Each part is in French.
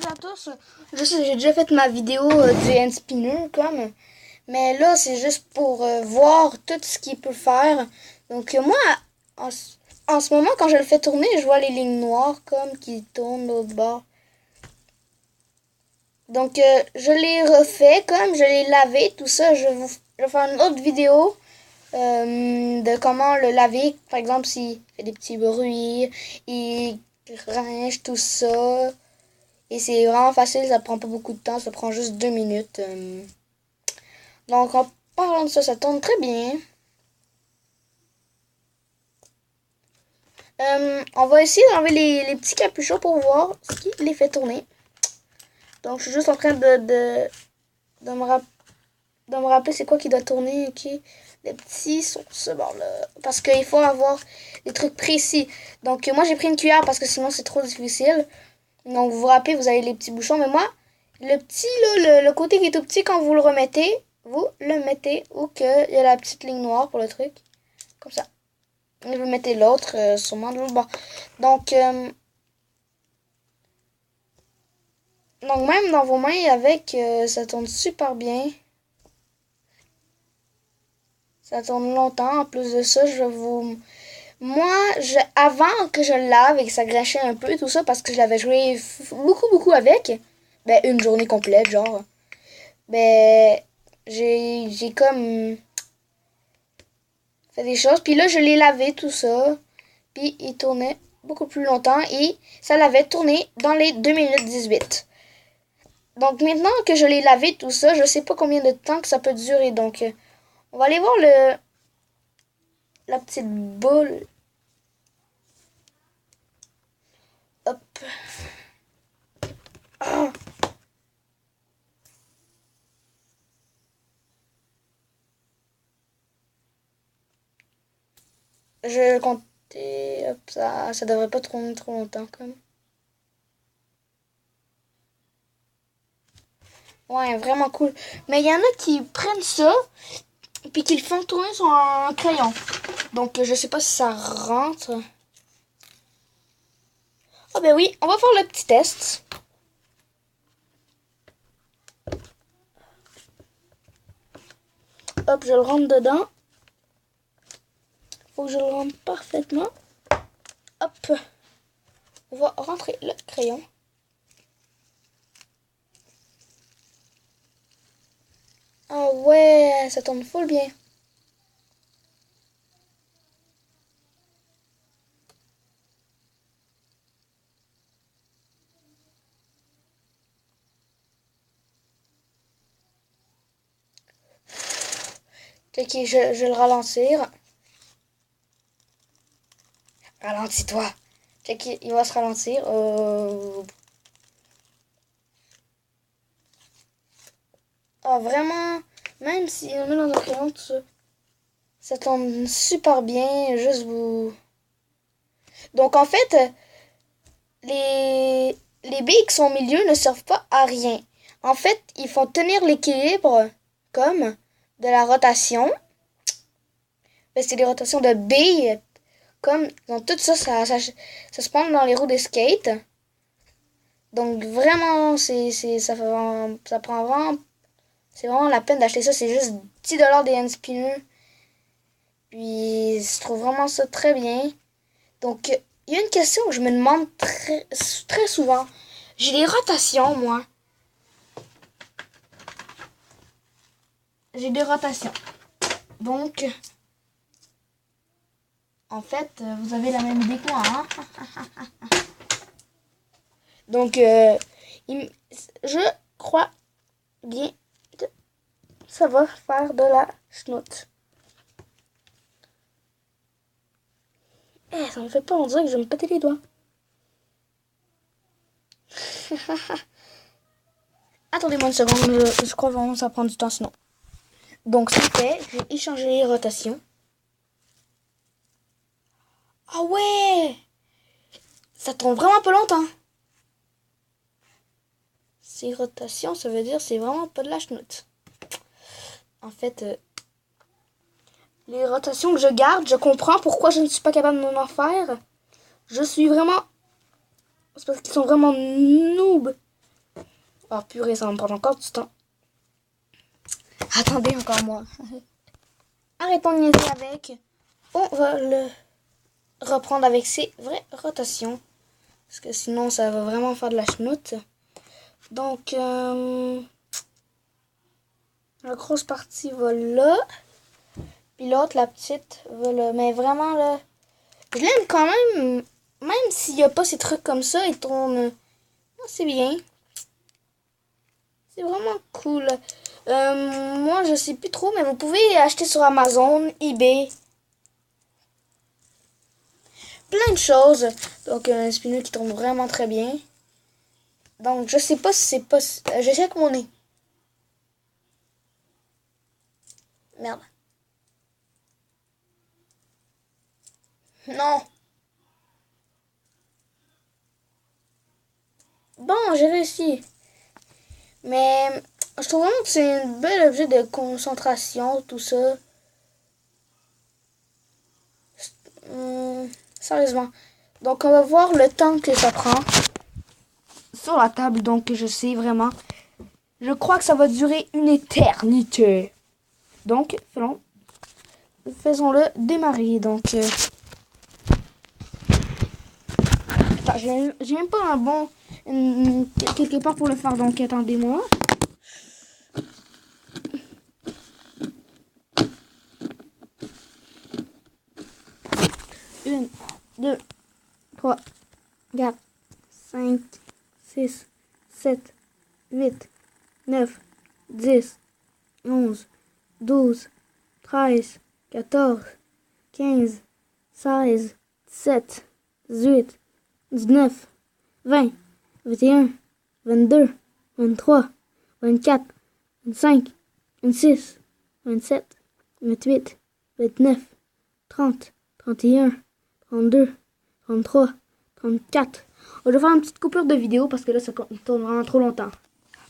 à tous. Je sais, j'ai déjà fait ma vidéo du hand spinner comme, mais là c'est juste pour voir tout ce qu'il peut faire. Donc moi, en, en ce moment quand je le fais tourner, je vois les lignes noires comme qui tournent de l'autre bord. Donc je l'ai refait comme, je l'ai lavé, tout ça. Je vais faire une autre vidéo de comment le laver. Par exemple, s'il fait des petits bruits, il grince, tout ça. Et c'est vraiment facile, ça prend pas beaucoup de temps, ça prend juste 2 minutes. Donc en parlant de ça, ça tourne très bien. On va essayer d'enlever les petits capuchons pour voir ce qui les fait tourner. Donc je suis juste en train de me rappeler c'est quoi qui doit tourner. Ok, les petits sont ce bord-là. Parce qu'il faut avoir des trucs précis. Donc moi j'ai pris une cuillère parce que sinon c'est trop difficile. Donc vous vous rappelez, vous avez les petits bouchons. Mais moi, le petit, là, le côté qui est tout petit, quand vous le remettez, vous le mettez où il y a la petite ligne noire pour le truc. Comme ça. Et vous mettez l'autre, sûrement de l'autre bord. Donc, même dans vos mains, avec, ça tourne super bien. Ça tourne longtemps. En plus de ça, je vais vous... Moi, avant que je le lave et que ça gâchait un peu, tout ça, parce que je l'avais joué beaucoup avec, ben, une journée complète, genre, ben, j'ai comme fait des choses. Puis là, je l'ai lavé, tout ça. Puis il tournait beaucoup plus longtemps et ça l'avait tourné dans les 2 minutes 18. Donc maintenant que je l'ai lavé, tout ça, je sais pas combien de temps que ça peut durer. Donc, on va aller voir la petite boule. Hop. Ah. Je comptais. Hop, ça devrait pas tourner trop longtemps, comme. Ouais, vraiment cool. Mais il y en a qui prennent ça, puis qui le font tourner sur un crayon. Donc, je sais pas si ça rentre. Ah ben oui, on va faire le petit test. Hop, je le rentre dedans. Faut que je le rentre parfaitement. Hop. On va rentrer le crayon. Ah ouais, ça tourne full bien. Ok, je vais le ralentir. Ralentis-toi. Check, il va se ralentir. Ah, vraiment, même si on met dans un crayon, tout ça, ça tourne super bien. Juste vous. Donc, en fait, les billes qui sont au milieu ne servent pas à rien. En fait, ils font tenir l'équilibre comme de la rotation. Ben, c'est des rotations de billes. Comme dans tout ça, ça se prend dans les roues de skate. Donc vraiment, ça prend vraiment, c'est vraiment la peine d'acheter ça. C'est juste 10$ des hand spinners. Puis je trouve vraiment ça très bien. Donc il y a une question que je me demande très souvent. J'ai des rotations, moi. J'ai des rotations. Donc, en fait, vous avez la même idée que moi, hein? Donc, je crois bien que ça va faire de la schnout. Ça me fait pas, on dirait que je vais me péter les doigts. Attendez-moi une seconde, je crois vraiment que ça prend du temps sinon. Donc, c'est fait, j'ai échangé les rotations. Ah ouais! Ça tourne vraiment pas longtemps. Ces rotations, ça veut dire c'est vraiment pas de la schnout. En fait, les rotations que je garde, je comprends pourquoi je ne suis pas capable de m'en faire. Je suis vraiment... C'est parce qu'ils sont vraiment noobs. Oh purée, ça va me prendre encore du temps. Attendez, encore moi. Arrêtons de niaiser avec. On va le reprendre avec ses vraies rotations. Parce que sinon, ça va vraiment faire de la chenoute. Donc, la grosse partie va là. Puis l'autre, la petite, va là. Mais vraiment, là, je l'aime quand même. Même s'il n'y a pas ces trucs comme ça, il tourne assez bien. C'est vraiment cool. Moi, je sais plus trop, mais vous pouvez acheter sur Amazon, eBay. Plein de choses. Donc, un spinner qui tourne vraiment très bien. Donc, je sais pas si c'est pas... J'essaie avec mon nez. Merde. Non. Bon, j'ai réussi. Mais je trouve vraiment que c'est un bel objet de concentration, tout ça. Sérieusement. Donc, on va voir le temps que ça prend sur la table. Donc, je sais vraiment. Je crois que ça va durer une éternité. Donc, faisons-le démarrer. Donc, attends, j'ai même pas un bon quelque part pour le faire. Donc, attendez-moi. Une, deux, 3, 4, 5, 6, 7, 8, 9, 10, 11, 12, 13, 14, 15, 16, 17, 18, 19, 20, 21, 22, 23, 24, 25, 26, 27, 28, 29, 30, 31, 32, 33, 34. Je vais faire une petite coupure de vidéo parce que là, ça tourne vraiment trop longtemps.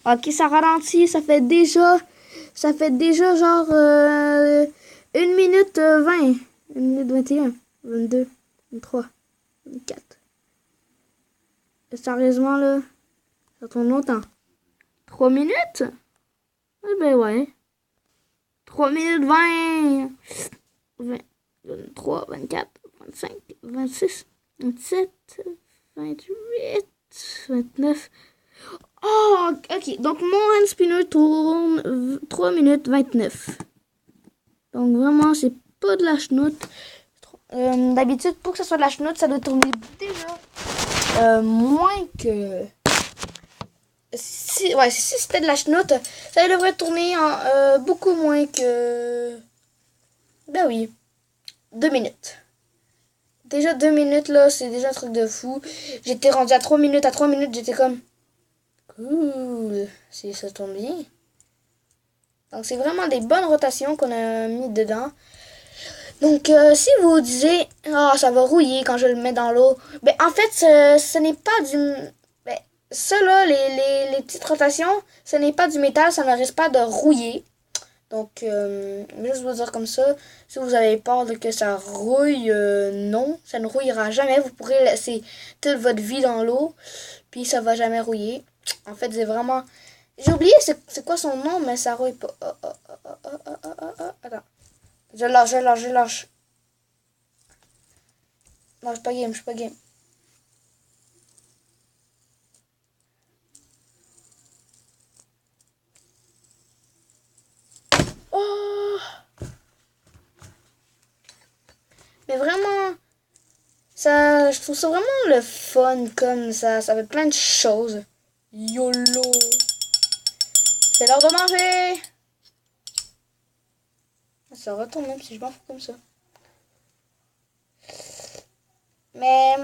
Ok, ça ralentit. Ça fait déjà genre 1 minute 20. 1 minute 21. 22, 23, 24. Et sérieusement, là, ça tourne longtemps. 3 minutes? Eh ben ouais. 3 minutes 20. 20, 23, 24, 25, 26, 27, 28, 29. Oh, ok. Donc, mon hand spinner tourne 3 minutes 29. Donc, vraiment, c'est pas de la chenoute. D'habitude, pour que ce soit de la chenoute, ça doit tourner déjà moins que... Si c'était de la chenoute, ça devrait tourner en beaucoup moins que... Ben oui, 2 minutes. Déjà 2 minutes, là, c'est déjà un truc de fou. J'étais rendu à 3 minutes. À 3 minutes, j'étais comme... Cool, ça tourne bien. Donc, c'est vraiment des bonnes rotations qu'on a mis dedans. Donc, si vous disiez, ah, ça va rouiller quand je le mets dans l'eau. Ben, en fait, ce n'est pas du... Ben, ça, là, les petites rotations, ce n'est pas du métal, ça ne risque pas de rouiller. Donc, juste vous dire comme ça, si vous avez peur de que ça rouille, non, ça ne rouillera jamais. Vous pourrez laisser toute votre vie dans l'eau, puis ça va jamais rouiller. En fait, c'est vraiment... J'ai oublié c'est quoi son nom, mais ça rouille pas. Attends. Je lâche. Non, je suis pas game. Oh! Mais vraiment, ça, je trouve ça vraiment le fun comme ça fait plein de choses. YOLO! C'est l'heure de manger! Ça retourne même si je m'en fous comme ça. Mais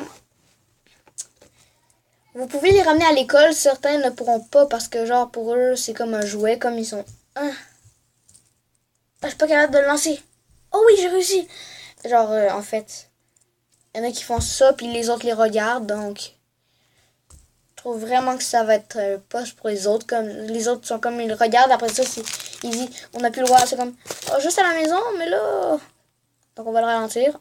vous pouvez les ramener à l'école, certains ne pourront pas parce que genre pour eux c'est comme un jouet, comme ils sont... Ah, je suis pas capable de le lancer. Oh oui, j'ai réussi! Genre en fait, il y en a qui font ça puis les autres les regardent donc... Je trouve vraiment que ça va être poche pour les autres. Comme les autres sont comme ils regardent, après ça, ils disent on n'a plus le droit. C'est comme oh, juste à la maison, mais là. Donc on va le ralentir.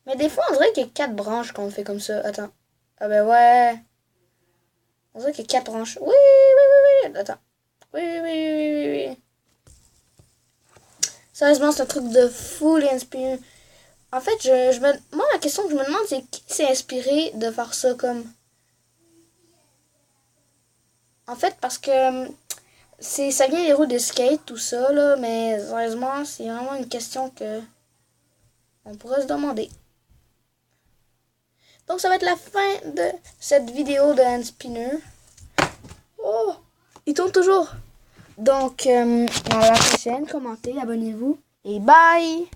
Mais des fois, on dirait qu'il y a 4 branches quand on fait comme ça. Attends. Ah ben ouais. On dirait qu'il y a 4 branches. Oui, oui, oui, oui. Attends. Oui, oui, oui, oui, oui, oui. Sérieusement, c'est un truc de fou, les inspirés. En fait, moi, la question que je me demande, c'est qui s'est inspiré de faire ça comme. En fait, parce que ça vient des roues de skate, tout ça, là, mais sérieusement, c'est vraiment une question que on pourrait se demander. Donc, ça va être la fin de cette vidéo de hand spinner. Oh, il tourne toujours. Donc, à la prochaine, commentez, abonnez-vous et bye!